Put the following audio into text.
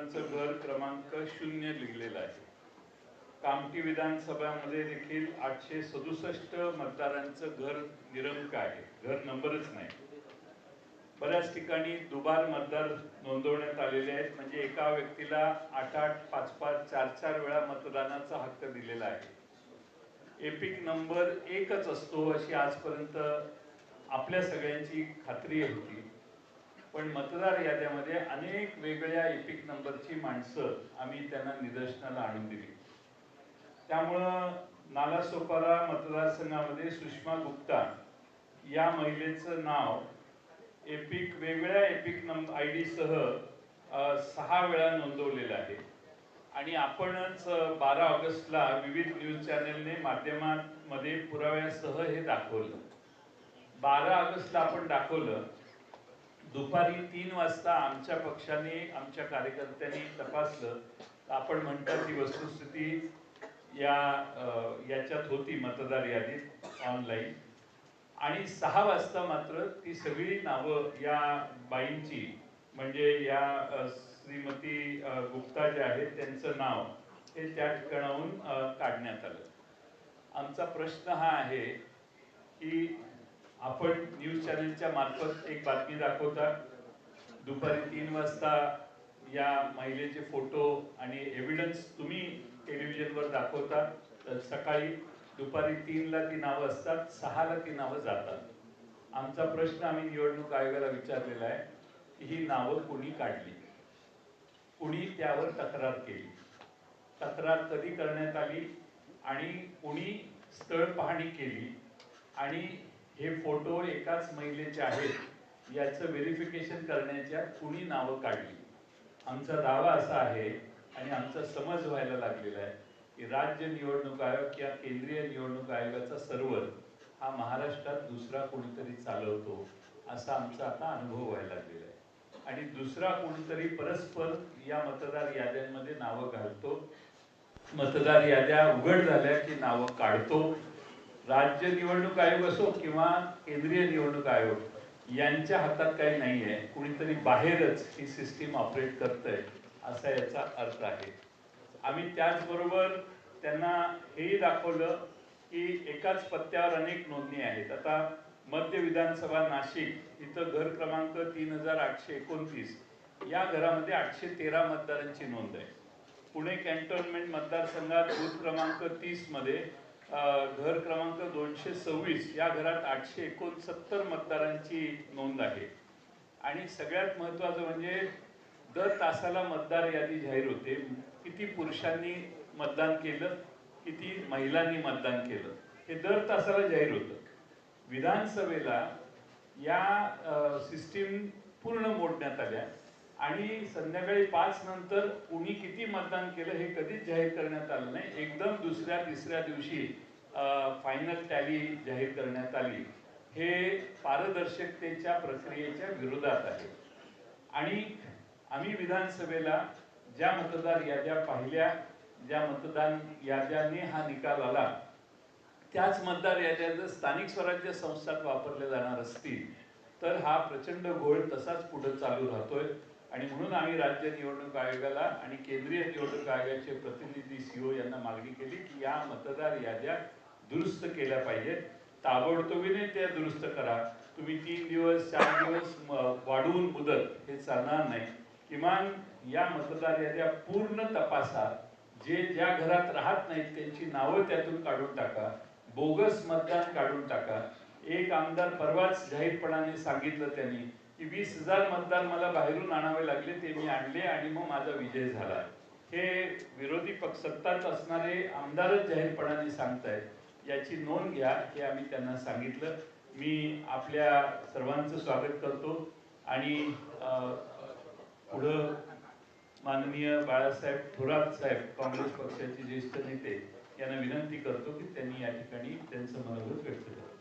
मतदारांचं घर क्रमांक 0 लिहिलेलं आहे। कामठी विधानसभामध्ये देखील 867 मतदारांचं घर निरंक आहे, घर नंबरच नाही। बऱ्याच ठिकाणी दुबार मतदार नोंदवण्यात आलेले आहेत, म्हणजे एका व्यक्तीला 8-8, 5-5, 4-4 वेळा मतदानाचा हक्क दिलेला आहे। एपिक नंबर एकच असतो अशी आजपर्यंत आपल्या सगळ्यांची खात्री होती, पण मतदार याद्यामध्ये अनेक वेगळ्या एपिक नंबरची माणसं आम्ही त्यांना निदर्शनाला आणून दिली। त्यामुळं नालासोपारा मतदारसंघामध्ये सुषमा गुप्ता या महिलेचं नाव एपिक वेगळ्या एपिक नंबर आयडी सह 6 वेळा नोंदवलेलं आहे। आणि आपणच 12 ऑगस्टला विविध न्यूज चॅनलने माध्यमांमध्ये पुराव्यासह हे दाखवलं। 12 ऑगस्टला आपण दाखवलं, दुपारी 3 वाजता आमच्या पक्षाने आमच्या कार्यकर्त्यांनी तपासलं, आपण म्हणतात ती वस्तुस्थिती याच्यात होती मतदार यादीत ऑनलाईन, आणि 6 वाजता मात्र ती सगळी नावं या बाईंची म्हणजे या श्रीमती गुप्ता जे आहेत त्यांचं नाव हे त्या ठिकाणाहून काढण्यात आलं। आमचा प्रश्न हा आहे की आपण न्यूज चॅनलच्या मार्फत एक बातमी दाखवता, दुपारी 3 वाजता या महिलेचे फोटो आणि एव्हिडन्स तुम्ही टेलिव्हिजनवर दाखवता, तर सकाळी दुपारी 3ला ती नावं असतात, 6ला ती नावं जातात। आमचा प्रश्न आम्ही निवडणूक आयोगाला विचारलेला आहे की ही नावं कोणी काढली, कुणी त्यावर तक्रार केली, तक्रार कधी करण्यात आली आणि कुणी स्थळ पाहणी केली, आणि हे फोटो एकाच महिलेचे आहेत याचं व्हेरिफिकेशन करण्याच्या कुणी नावं काढली। आमचा दावा असा आहे आणि आमचा समज व्हायला लागलेला आहे की राज्य निवडणूक आयोग किंवा केंद्रीय निवडणूक आयोगाचा सर्व्हर हा महाराष्ट्रात दुसरा कोणीतरी चालवतो असा आमचा आता अनुभव व्हायला लागलेला आहे, आणि दुसरा कोणीतरी परस्पर या मतदार याद्यांमध्ये नावं घालतो, मतदार याद्या उघड झाल्या की नावं काढतो। राज्य निवडणूक आयोग असो किंवा केंद्रीय निवडणूक आयोग यांच्या हातात काही नाही आहे, कुणीतरी बाहेरच ही सिस्टीम ऑपरेट करतंय असा याचा अर्थ आहे। आम्ही त्याचबरोबर त्यांना हेही दाखवलं की एकाच पत्त्यावर अनेक नोंदणी आहेत। आता मध्य विधानसभा नाशिक इथं घर क्रमांक 3829 या घरामध्ये 813 मतदारांची नोंद आहे। पुणे कॅन्टोन्मेंट मतदारसंघात बूथ क्रमांक 30 मध्ये घर क्रमांक 226 या घरात 869 मतदारांची नोंद आहे। आणि सगळ्यात महत्त्वाचं म्हणजे दर तासाला मतदार यादी जाहीर होते, किती पुरुषांनी मतदान केलं, किती महिलांनी मतदान केलं, हे दर तासाला जाहीर होतं। विधानसभेला या सिस्टीम पूर्ण मोडण्यात आल्या आणि संध्याकाळी 5 नंतर कुणी किती मतदान केलं हे कधीच जाहीर करण्यात आलं नाही, एकदम दुसऱ्या तिसऱ्या दिवशी फायनल टॅली जाहीर करण्यात आली। हे पारदर्शकतेच्या प्रक्रियेच्या विरोधात आहे। आणि आम्ही विधानसभेला ज्या मतदार याद्या पाहिल्या, ज्या मतदान याद्यांनी हा निकाल आला, त्याच मतदार याद्या जर स्थानिक स्वराज्य संस्थात वापरल्या जाणार असतील तर हा प्रचंड घोळ तसाच पुढे चालू राहतोय। आणि म्हणून आम्ही राज्य निवडणूक आयोगाला आणि केंद्रीय निवडणूक आयोगाचे प्रतिनिधी सीओ यांना मागणी केली की या मतदार याद्या दुरुस्त केल्या पाहिजेत, ताबडतोबीने त्या दुरुस्त करा। तुम्ही 3 दिवस 4 दिवस वाढवून मुदत हे चालणार नाही, किमान या मतदार याद्या पूर्ण तपासा, जे ज्या घरात राहत नाहीत त्यांची नावं त्यातून काढून टाका, बोगस मतदान काढून टाका। एक आमदार परवाच जाहीरपणाने सांगितलं त्यांनी की 20,000 मतदार मला बाहेरून आणावे लागले, ते मी आणले आणि मग माझा विजय झाला। हे विरोधी पक्ष सत्ताच असणारे आमदारच जाहीरपणाने सांगतायत, याची नोंद घ्या, हे आम्ही त्यांना सांगितलं। मी आपल्या सर्वांचं स्वागत करतो आणि पुढं माननीय बाळासाहेब थोरात साहेब काँग्रेस पक्षाचे ज्येष्ठ नेते यांना विनंती करतो की त्यांनी या ठिकाणी त्यांचं मनोगत व्यक्त करावं।